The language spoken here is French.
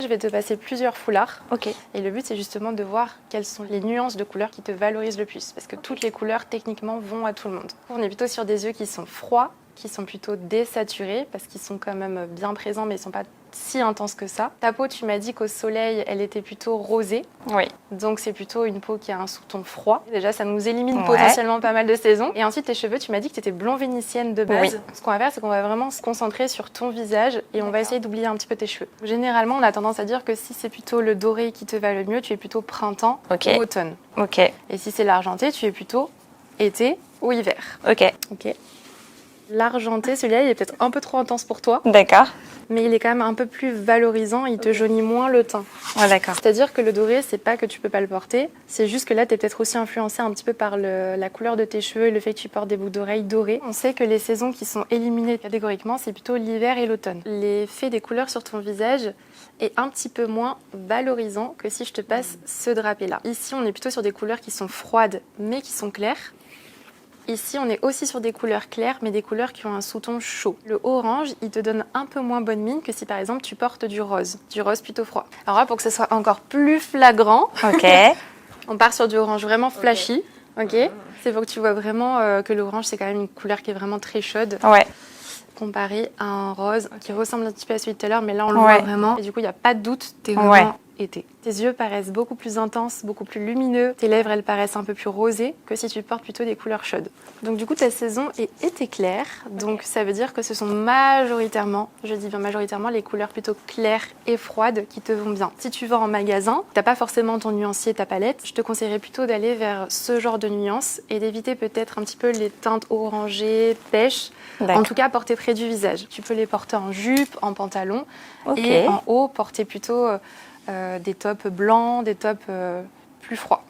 Je vais te passer plusieurs foulards. Ok. Et le but, c'est justement de voir quelles sont les nuances de couleurs qui te valorisent le plus. Parce que toutes les couleurs, techniquement, vont à tout le monde. On est plutôt sur des yeux qui sont froids, qui sont plutôt désaturés, parce qu'ils sont quand même bien présents, mais ils ne sont pas si intenses que ça. Ta peau, tu m'as dit qu'au soleil, elle était plutôt rosée. Oui. Donc c'est plutôt une peau qui a un sous-ton froid. Déjà, ça nous élimine potentiellement pas mal de saisons. Et ensuite, tes cheveux, tu m'as dit que tu étais blond vénitienne de base. Oui. Ce qu'on va faire, c'est qu'on va vraiment se concentrer sur ton visage et on va essayer d'oublier un petit peu tes cheveux. Généralement, on a tendance à dire que si c'est plutôt le doré qui te va le mieux, tu es plutôt printemps ou automne. Ok. Et si c'est l'argenté, tu es plutôt été ou hiver. Ok. Ok. L'argenté, celui-là, il est peut-être un peu trop intense pour toi. D'accord. Mais il est quand même un peu plus valorisant, il te jaunit moins le teint. Ouais, d'accord. C'est-à-dire que le doré, c'est pas que tu peux pas le porter, c'est juste que là, tu es peut-être aussi influencé un petit peu par la couleur de tes cheveux et le fait que tu portes des boucles d'oreilles dorées. On sait que les saisons qui sont éliminées catégoriquement, c'est plutôt l'hiver et l'automne. L'effet des couleurs sur ton visage est un petit peu moins valorisant que si je te passe ce drapé-là. Ici, on est plutôt sur des couleurs qui sont froides, mais qui sont claires. Ici, on est aussi sur des couleurs claires, mais des couleurs qui ont un sous-ton chaud. Le orange, il te donne un peu moins bonne mine que si, par exemple, tu portes du rose plutôt froid. Alors là, pour que ce soit encore plus flagrant, on part sur du orange vraiment flashy. Ok. C'est pour que tu vois vraiment que l'orange, c'est quand même une couleur qui est vraiment très chaude. Ouais. Comparé à un rose qui ressemble un petit peu à celui de tout à l'heure, mais là, on le voit vraiment. Et du coup, il n'y a pas de doute, t'es vraiment été. Tes yeux paraissent beaucoup plus intenses, beaucoup plus lumineux. Tes lèvres, elles paraissent un peu plus rosées que si tu portes plutôt des couleurs chaudes. Donc du coup, ta saison est été claire. Donc ça veut dire que ce sont majoritairement, je dis bien majoritairement, les couleurs plutôt claires et froides qui te vont bien. Si tu vas en magasin, t'as pas forcément ton nuancier, ta palette, je te conseillerais plutôt d'aller vers ce genre de nuances et d'éviter peut-être un petit peu les teintes orangées, pêche. En tout cas, porter près du visage. Tu peux les porter en jupe, en pantalon et en haut, porter plutôt des tops blancs, des tops plus froids.